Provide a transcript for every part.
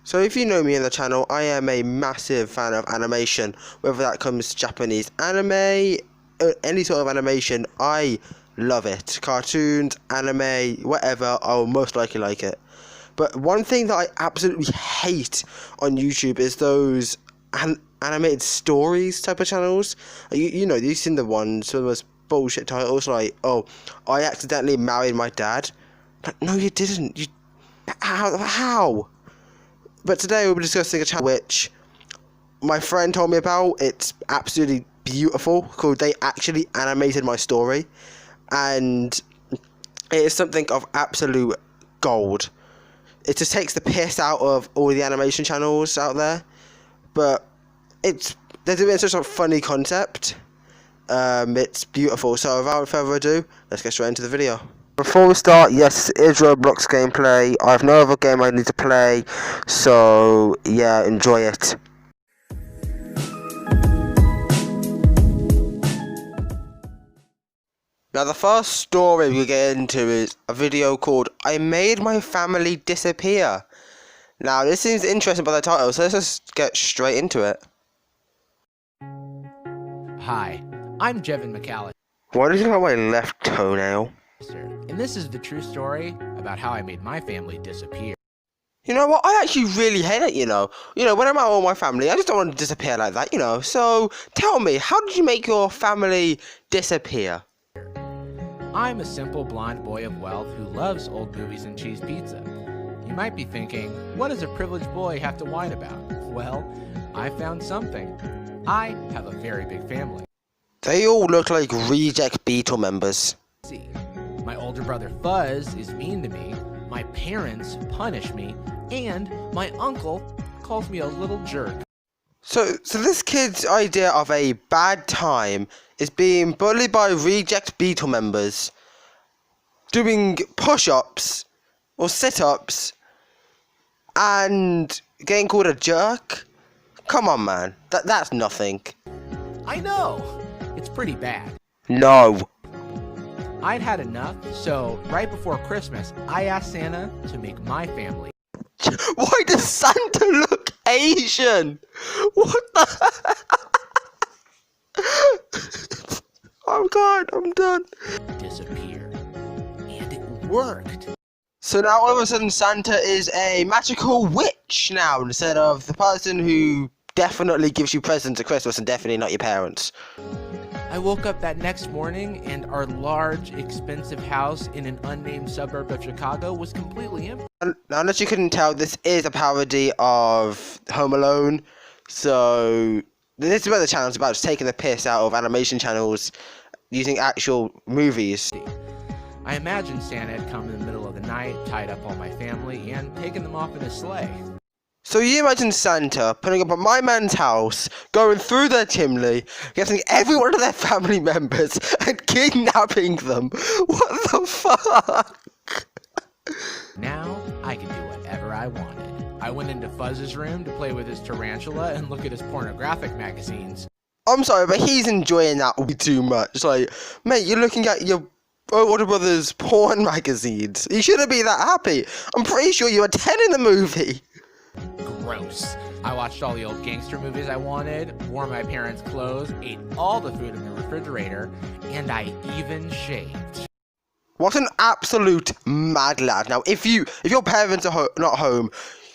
So if you know me on the channel, I am a massive fan of animation, whether that comes to Japanese anime, any sort of animation, I love it. Cartoons, anime, whatever, I will most likely like it. But one thing that I absolutely hate on YouTube is those animated stories type of channels. You know, you've seen the ones, some of those bullshit titles like, oh, I accidentally married my dad. Like, no, you didn't. How? But today we'll be discussing a channel which my friend told me about. It's absolutely beautiful, called They Actually Animated My Story, and it is something of absolute gold. It just takes the piss out of all the animation channels out there, but they're doing such a funny concept. It's beautiful. So without further ado, let's get straight into the video. Before we start, yes, it is Roblox gameplay. I have no other game I need to play, so yeah, enjoy it. Now the first story we get into is a video called I Made My Family Disappear. Now this seems interesting by the title, so let's just get straight into it. Hi, I'm Jevin McAllister, Why does it look like my left toenail? and this is the true story about how I made my family disappear. You know what, I actually really hate it, you know. When I'm out with my family, I just don't want to disappear like that, you know. So, tell me, how did you make your family disappear? I'm a simple blonde boy of wealth who loves old movies and cheese pizza. You might be thinking, what does a privileged boy have to whine about? Well, I found something. I have a very big family. They all look like reject Beatle members. See, my older brother Fuzz is mean to me, my parents punish me, and my uncle calls me a little jerk. So this kid's idea of a bad time is being bullied by reject Beatle members, doing push-ups or sit-ups, and getting called a jerk? Come on, man. That's nothing. I know! It's pretty bad. No. I'd had enough, so right before Christmas, I asked Santa to make my family. Why does Santa look Asian? What the? Oh God, I'm done. Disappear. And it worked. So now all of a sudden Santa is a magical witch now, instead of the person who definitely gives you presents at Christmas and definitely not your parents. I woke up that next morning and our large, expensive house in an unnamed suburb of Chicago was completely empty. Now, unless you couldn't tell, this is a parody of Home Alone. So this is where the channel's about, just taking the piss out of animation channels using actual movies. I imagine Santa had come in the middle of the night, tied up all my family, and taken them off in a sleigh. So you imagine Santa putting up at my man's house, going through their chimney, getting every one of their family members and kidnapping them. What the fuck? Now, I can do whatever I wanted. I went into Fuzz's room to play with his tarantula and look at his pornographic magazines. I'm sorry, but he's enjoying that way too much. Like, mate, you're looking at your older brother's porn magazines. You shouldn't be that happy. I'm pretty sure you were 10 in the movie. Gross. I watched all the old gangster movies I wanted, wore my parents' clothes, ate all the food in the refrigerator, and I even shaved. What an absolute mad lad. Now, if your parents are not home,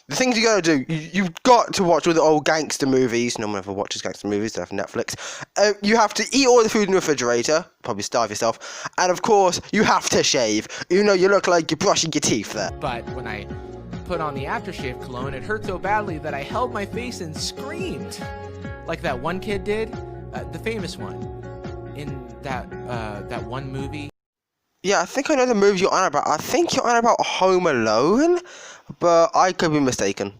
the things you gotta do, you've got to watch all the old gangster movies. No one ever watches gangster movies, they have Netflix. You have to eat all the food in the refrigerator, probably starve yourself, and of course, you have to shave. You know, you look like you're brushing your teeth there. But when I put on the aftershave cologne, it hurt so badly that I held my face and screamed. Like that one kid did, the famous one, in that one movie. Yeah, I think I know the movie you're on about. I think you're on about Home Alone, but I could be mistaken.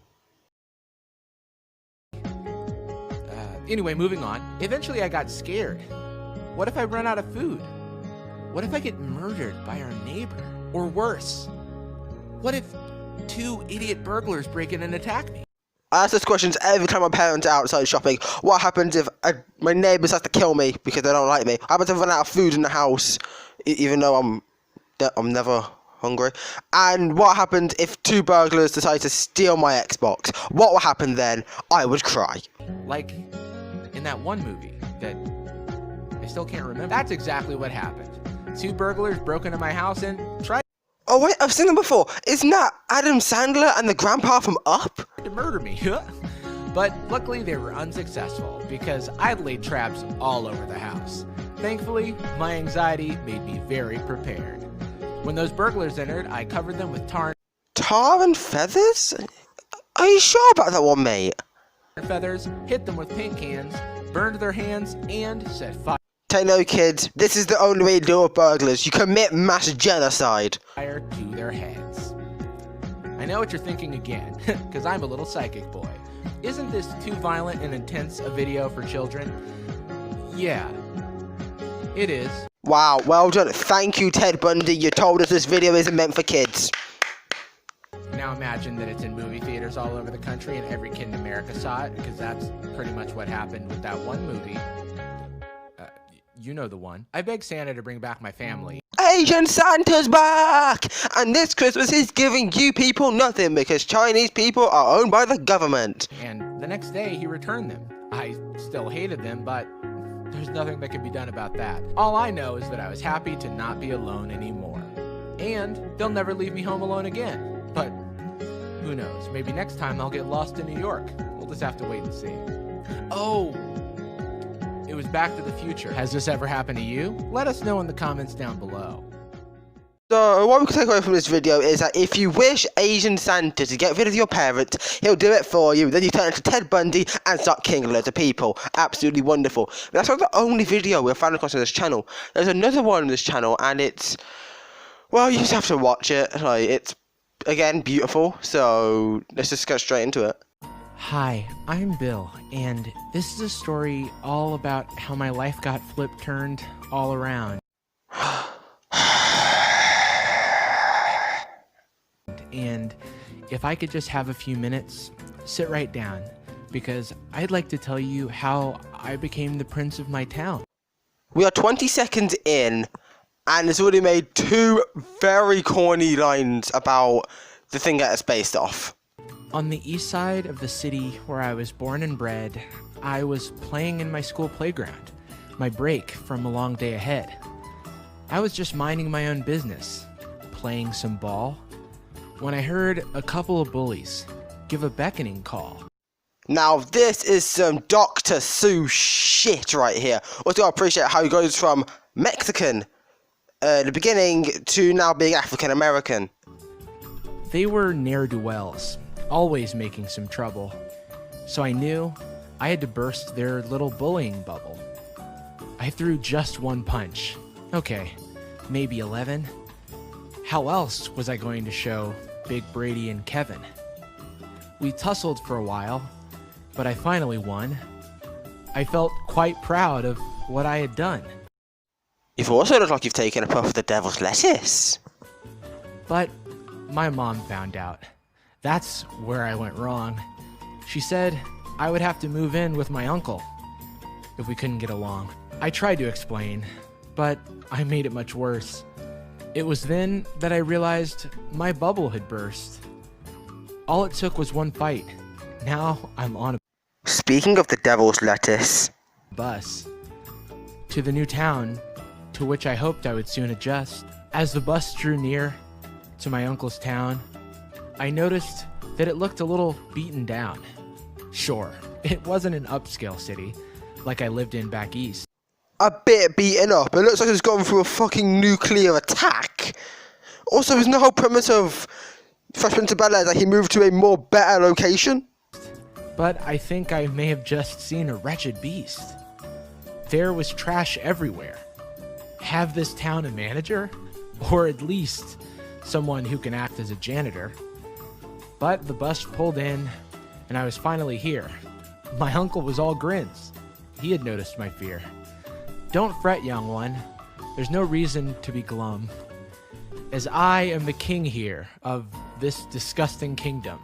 Anyway, moving on. Eventually I got scared. What if I run out of food? What if I get murdered by our neighbor? Or worse, what if 2 idiot burglars break in and attack me? I ask those questions every time my parents are outside shopping. What happens if my neighbours have to kill me because they don't like me? What happens if I run out of food in the house, even though I'm never hungry. And what happened if 2 burglars decide to steal my Xbox? What will happen then? I would cry. Like in that one movie that I still can't remember. That's exactly what happened. 2 burglars broke into my house and tried Oh wait, I've seen them before. Isn't that Adam Sandler and the grandpa from Up? to murder me. But luckily they were unsuccessful because I'd laid traps all over the house. Thankfully, my anxiety made me very prepared. When those burglars entered, I covered them with tar Tar and feathers? Are you sure about that one, mate? and feathers, hit them with paint cans, burned their hands, and set Take note, kids. This is the only way to deal with burglars. You commit mass genocide. fire to their heads. I know what you're thinking again, because I'm a little psychic boy. Isn't this too violent and intense a video for children? Yeah, it is. Wow, well done. Thank you, Ted Bundy. You told us this video isn't meant for kids. Now imagine that it's in movie theaters all over the country and every kid in America saw it, because that's pretty much what happened with that one movie. You know the one. I begged Santa to bring back my family. Asian Santa's back! And this Christmas he's giving you people nothing because Chinese people are owned by the government. And the next day, he returned them. I still hated them, but there's nothing that can be done about that. All I know is that I was happy to not be alone anymore. And they'll never leave me home alone again. But who knows? Maybe next time I'll get lost in New York. We'll just have to wait and see. Oh! It was Back to the Future. Has this ever happened to you? Let us know in the comments down below. So, what we can take away from this video is that if you wish Asian Santa to get rid of your parents, he'll do it for you. Then you turn into Ted Bundy and start killing loads of people. Absolutely wonderful. But that's not the only video we've found across on this channel. There's another one on this channel, and it's... well, you just have to watch it. Like, it's, again, beautiful. So, let's just get straight into it. Hi, I'm Bill, and this is a story all about how my life got flip-turned all around. And if I could just have a few minutes, sit right down, because I'd like to tell you how I became the prince of my town. We are 20 seconds in, and it's already made 2 very corny lines about the thing that it's based off. On the east side of the city where I was born and bred, I was playing in my school playground, my break from a long day ahead. I was just minding my own business, playing some ball, when I heard a couple of bullies give a beckoning call. Now this is some Dr. Seuss shit right here. Also, I appreciate how he goes from Mexican at the beginning to now being African American. They were ne'er-do-wells, always making some trouble, so I knew I had to burst their little bullying bubble. I threw just 1 punch. Okay, maybe 11. How else was I going to show Big Brady and Kevin? We tussled for a while, but I finally won. I felt quite proud of what I had done. You've also looked like you've taken a puff of the devil's lettuce. But my mom found out. That's where I went wrong. She said I would have to move in with my uncle if we couldn't get along. I tried to explain, but I made it much worse. It was then that I realized my bubble had burst. All it took was 1 fight. Now I'm on a Speaking of the devil's lettuce, bus to the new town to which I hoped I would soon adjust. As the bus drew near to my uncle's town, I noticed that it looked a little beaten down. Sure, it wasn't an upscale city like I lived in back east. a bit beaten up. It looks like it's gone through a fucking nuclear attack. Also, isn't the whole premise of Fresh Prince of Bel-Air that he moved to a more better location? But I think I may have just seen a wretched beast. There was trash everywhere. Have this town a manager? Or at least someone who can act as a janitor. But the bus pulled in, and I was finally here. My uncle was all grins. He had noticed my fear. Don't fret, young one. There's no reason to be glum, as I am the king here of this disgusting kingdom.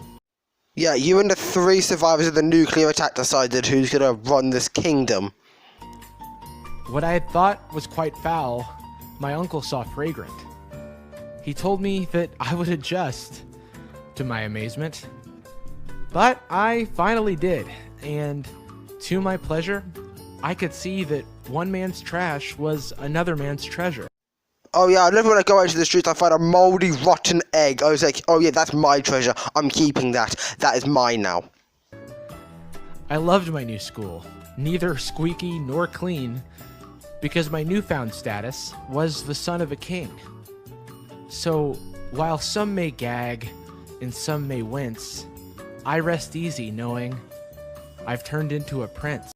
Yeah, you and the 3 survivors of the nuclear attack decided who's gonna run this kingdom. What I had thought was quite foul, my uncle saw fragrant. He told me that I would adjust, to my amazement. But I finally did, and to my pleasure, I could see that one man's trash was another man's treasure. Oh yeah, I love when I go out into the streets, I find a mouldy, rotten egg. I was like, oh yeah, that's my treasure. I'm keeping that. That is mine now. I loved my new school, neither squeaky nor clean, because my newfound status was the son of a king. So, while some may gag and some may wince, I rest easy knowing I've turned into a prince.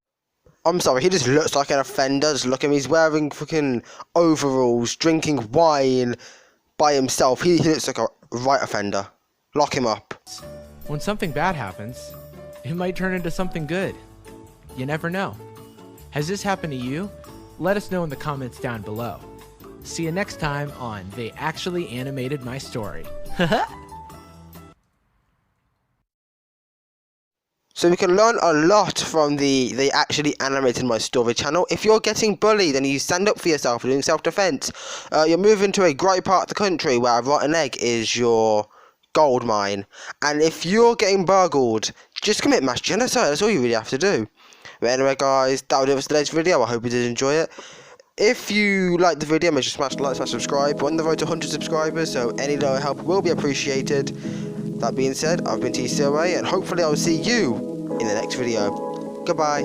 I'm sorry, he just looks like an offender. Just look at him, he's wearing fucking overalls, drinking wine by himself. He looks like a right offender. Lock him up. When something bad happens, it might turn into something good. You never know. Has this happened to you? Let us know in the comments down below. See you next time on They Actually Animated My Story. So we can learn a lot from the They Actually Animated My Story channel. If you're getting bullied and you stand up for yourself doing self-defense, you're moving to a great part of the country where a rotten egg is your gold mine. And if you're getting burgled, just commit mass genocide. That's all you really have to do. But anyway, guys, that will do it for today's video. I hope you did enjoy it. If you liked the video, make sure to smash like, smash subscribe. We're on the road to 100 subscribers, so any little help will be appreciated. That being said, I've been TCOA, and hopefully I'll see you in the next video. Goodbye.